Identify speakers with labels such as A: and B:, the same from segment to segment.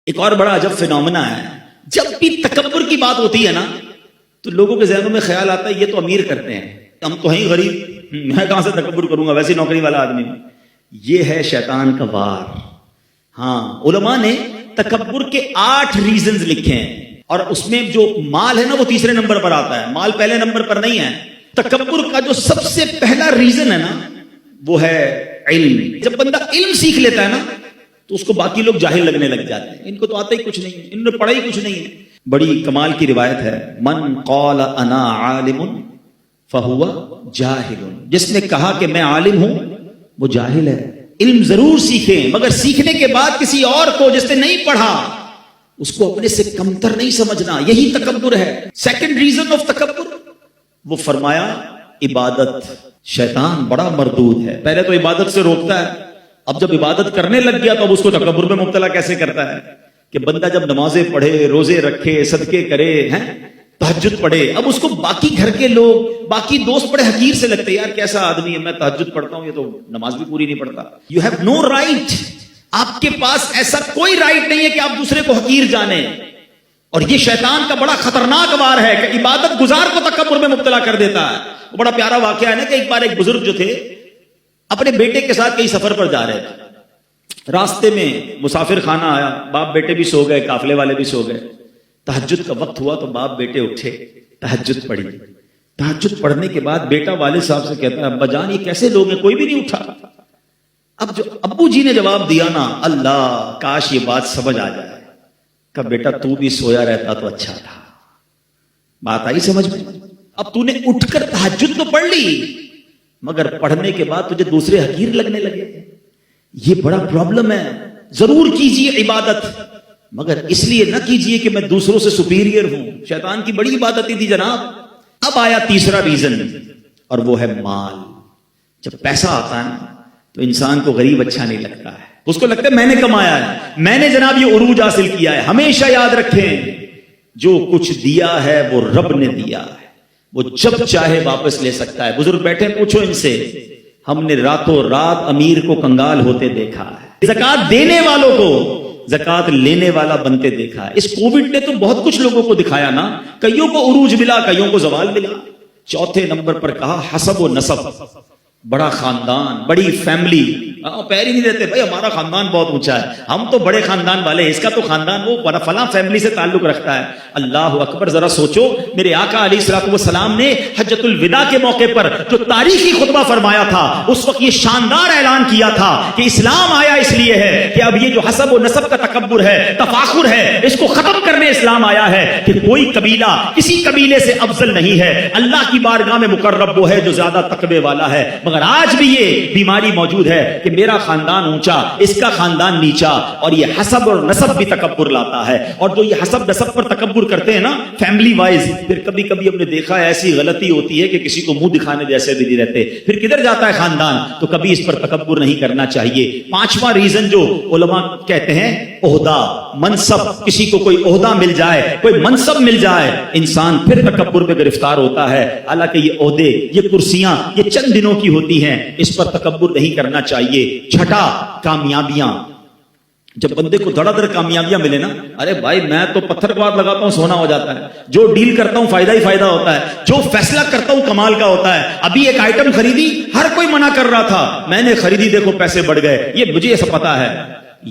A: ایک اور بڑا عجب فینومنا ہے، جب بھی تکبر کی بات ہوتی ہے نا تو لوگوں کے ذہنوں میں خیال آتا ہے یہ تو امیر کرتے ہیں، ہم تو ہیں غریب، میں کہاں سے تکبر کروں گا، ویسے نوکری والا آدمی ہوں۔ یہ ہے شیطان کا وار۔ ہاں، علماء نے تکبر کے 8 ریزنز لکھے ہیں، اور اس میں جو مال ہے نا وہ تیسرے نمبر پر آتا ہے، مال پہلے نمبر پر نہیں ہے۔ تکبر کا جو سب سے پہلا ریزن ہے نا وہ ہے علم۔ جب بندہ علم سیکھ لیتا ہے نا تو اس کو باقی لوگ جاہل لگنے لگ جاتے ہیں، ان کو تو آتا ہی کچھ نہیں ہے، انہوں نے پڑھا ہی کچھ نہیں ہے۔ بڑی کمال کی روایت ہے، من قال انا عالم فہو جاہل، جس نے کہا کہ میں عالم ہوں وہ جاہل ہے۔ علم ضرور سیکھیں، مگر سیکھنے کے بعد کسی اور کو جس نے نہیں پڑھا اس کو اپنے سے کمتر نہیں سمجھنا، یہی تکبر ہے۔ سیکنڈ ریزن آف تکبر، وہ فرمایا عبادت۔ شیطان بڑا مردود ہے، پہلے تو عبادت سے روکتا ہے، اب جب عبادت کرنے لگ گیا تو اب اس کو تکبر میں مبتلا کیسے کرتا ہے کہ بندہ جب نمازیں پڑھے، روزے رکھے، صدقے کرے، تہجد پڑھے، اب اس کو باقی گھر کے لوگ، باقی دوست بڑے حقیر سے لگتے ہیں، یار کیسا آدمی ہے، میں تہجد پڑھتا ہوں یہ تو نماز بھی پوری نہیں پڑھتا۔ یو ہیو نو رائٹ، آپ کے پاس ایسا کوئی رائٹ نہیں ہے کہ آپ دوسرے کو حقیر جانیں۔ اور یہ شیطان کا بڑا خطرناک وار ہے کہ عبادت گزار کو تکبر میں مبتلا کر دیتا ہے۔ بڑا پیارا واقعہ ہے نا کہ ایک بار ایک بزرگ جو تھے اپنے بیٹے کے ساتھ کئی سفر پر جا رہے تھے، راستے میں مسافر خانہ آیا، باپ بیٹے بھی سو گئے، قافلے والے بھی سو گئے، تہجد کا وقت ہوا تو باپ بیٹے اٹھے، تہجد پڑھی۔ تہجد پڑھنے کے بعد بیٹا والد صاحب سے کہتا ہے، ابا جان یہ کیسے لوگ ہیں، کوئی بھی نہیں اٹھا۔ اب جو ابو جی نے جواب دیا نا، اللہ کاش یہ بات سمجھ آ جائے، کہ بیٹا تو بھی سویا رہتا تو اچھا تھا۔ بات آئی سمجھ میں؟ اب تو نے اٹھ کر تہجد تو پڑھ لی، مگر پڑھنے کے بعد تجھے دوسرے حقیر لگنے لگے، یہ بڑا پرابلم ہے۔ ضرور کیجئے عبادت، مگر اس لیے نہ کیجئے کہ میں دوسروں سے سپیریئر ہوں۔ شیطان کی بڑی عبادت تھی جناب۔ اب آیا تیسرا ریزن، اور وہ ہے مال۔ جب پیسہ آتا ہے تو انسان کو غریب اچھا نہیں لگتا ہے، اس کو لگتا ہے میں نے کمایا ہے، میں نے جناب یہ عروج حاصل کیا ہے۔ ہمیشہ یاد رکھیں، جو کچھ دیا ہے وہ رب نے دیا ہے، وہ جب چاہے واپس لے سکتا ہے۔ بزرگ بیٹھے پوچھو ان سے، ہم نے راتوں رات امیر کو کنگال ہوتے دیکھا ہے، زکات دینے والوں کو زکات لینے والا بنتے دیکھا ہے۔ اس کووڈ نے تو بہت کچھ لوگوں کو دکھایا نا، کئیوں کو عروج ملا، کئیوں کو زوال ملا۔ چوتھے نمبر پر کہا حسب و نسب، بڑا خاندان، بڑی فیملی۔ پیر ہی نہیں دیتے بھائی ہمارا خاندان بہت اونچا ہے، ہم تو بڑے خاندان والے ہیں، اس کا تو خاندان وہ فلاں فیملی سے تعلق رکھتا ہے۔ اللہ اکبر، ذرا سوچو، میرے آقا علیہ الصلوۃ والسلام نے حجۃ الوداع کے موقع پر جو تاریخی خطبہ فرمایا تھا، اس وقت یہ شاندار اعلان کیا تھا کہ اسلام آیا اس لیے ہے کہ اب یہ جو حسب و نسب کا تکبر ہے، تفاخر ہے، اس کو ختم کرنے اسلام آیا ہے کہ کوئی قبیلہ کسی قبیلے سے افضل نہیں ہے، اللہ کی بارگاہ میں مقرب وہ ہے جو زیادہ تقوی والا ہے۔ مگر آج بھی یہ بیماری موجود ہے کہ میرا خاندان اونچا، اس کا خاندان نیچا، اور یہ حسب اور نسب بھی تکبر لاتا ہے۔ اور جو یہ حسب نسب پر تکبر کرتے ہیں نا فیملی وائز، پھر کبھی کبھی ہم نے دیکھا ہے ایسی غلطی ہوتی ہے کہ کسی کو منہ دکھانے جیسے بھی نہیں رہتے، پھر کدھر جاتا ہے خاندان۔ تو کبھی اس پر تکبر نہیں کرنا چاہیے۔ پانچواں ریزن جو علماء کہتے ہیں، عہدہ، منصب، کسی کو کوئی عہدہ مل جائے، کوئی منصب مل جائے، انسان پھر تکبر میں گرفتار ہوتا ہے۔ حالانکہ یہ عہدے، یہ کرسیاں، یہ چند دنوں کی ہوتی ہیں، اس پر تکبر نہیں کرنا چاہیے۔ چھٹا، کامیابیاں۔ جب بندے کو دھڑا دھڑ کامیابیاں ملے نا، ارے بھائی میں تو پتھر کو ہاتھ لگاتا ہوں سونا ہو جاتا ہے، جو ڈیل کرتا ہوں فائدہ ہی فائدہ ہوتا ہے، جو فیصلہ کرتا ہوں کمال کا ہوتا ہے۔ ابھی ایک آئٹم خریدی، ہر کوئی منع کر رہا تھا، میں نے خریدی، دیکھو پیسے بڑھ گئے، یہ مجھے ایسا پتا ہے۔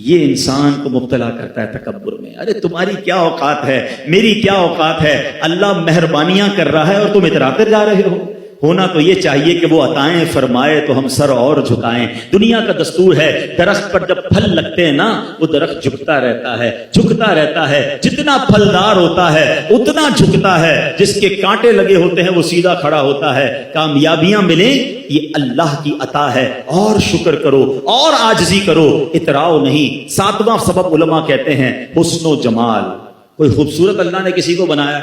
A: یہ انسان کو مبتلا کرتا ہے تکبر میں۔ ارے تمہاری کیا اوقات ہے، میری کیا اوقات ہے، اللہ مہربانیاں کر رہا ہے اور تم اتراتے جا رہے ہو۔ ہونا تو یہ چاہیے کہ وہ عطائیں فرمائے تو ہم سر اور جھکائیں۔ دنیا کا دستور ہے، درخت پر جب پھل لگتے ہیں نا وہ درخت جھکتا رہتا ہے، جھکتا رہتا ہے، جتنا پھلدار ہوتا ہے اتنا جھکتا ہے، جس کے کانٹے لگے ہوتے ہیں وہ سیدھا کھڑا ہوتا ہے۔ کامیابیاں ملیں یہ اللہ کی عطا ہے، اور شکر کرو اور عاجزی کرو، اتراؤ نہیں۔ ساتواں سبب علماء کہتے ہیں حسن و جمال۔ کوئی خوبصورت اللہ نے کسی کو بنایا،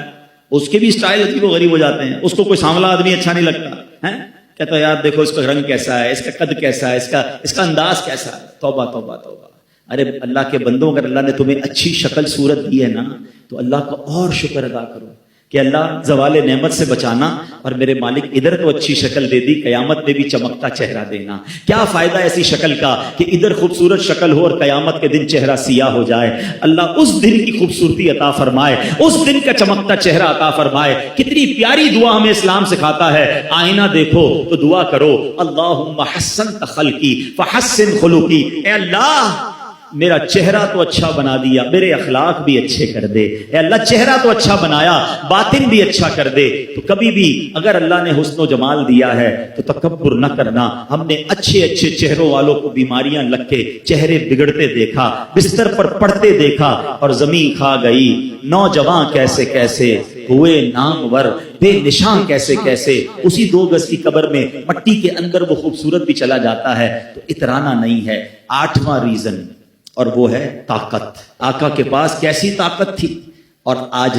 A: اس کے بھی سٹائل عجیب و غریب ہو جاتے ہیں، اس کو کوئی سانولا آدمی اچھا نہیں لگتا ہے، کہتا ہے یار دیکھو اس کا رنگ کیسا ہے، اس کا قد کیسا ہے، اس کا انداز کیسا ہے۔ توبہ توبہ توبہ۔ ارے اللہ کے بندوں، اگر اللہ نے تمہیں اچھی شکل صورت دی ہے نا تو اللہ کا اور شکر ادا کرو۔ کہ اللہ زوال نعمت سے بچانا اور میرے مالک ادھر تو اچھی شکل دے دی، قیامت میں بھی چمکتا چہرہ دینا۔ کیا فائدہ ایسی شکل کا کہ ادھر خوبصورت شکل ہو اور قیامت کے دن چہرہ سیاہ ہو جائے۔ اللہ اس دن کی خوبصورتی عطا فرمائے، اس دن کا چمکتا چہرہ عطا فرمائے۔ کتنی پیاری دعا ہمیں اسلام سکھاتا ہے، آئینہ دیکھو تو دعا کرو، اللہم حسنت خلقی فحسن خلقی، اے اللہ میرا چہرہ تو اچھا بنا دیا، میرے اخلاق بھی اچھے کر دے۔ اے اللہ چہرہ تو اچھا بنایا، باطن بھی اچھا کر دے۔ تو کبھی بھی اگر اللہ نے حسن و جمال دیا ہے تو تکبر نہ کرنا۔ ہم نے اچھے اچھے چہروں والوں کو بیماریاں لگ کے چہرے بگڑتے دیکھا، بستر پر پڑتے دیکھا، اور زمین کھا گئی۔ نوجوان کیسے کیسے ہوئے نامور، بے نشان کیسے کیسے، اسی 2 گز کی قبر میں مٹی کے اندر وہ خوبصورت بھی چلا جاتا ہے۔ تو اترانا نہیں ہے۔ 8واں ریزن، اور وہ ہے طاقت۔ آقا کے پاس کیسی طاقت تھی، اور آج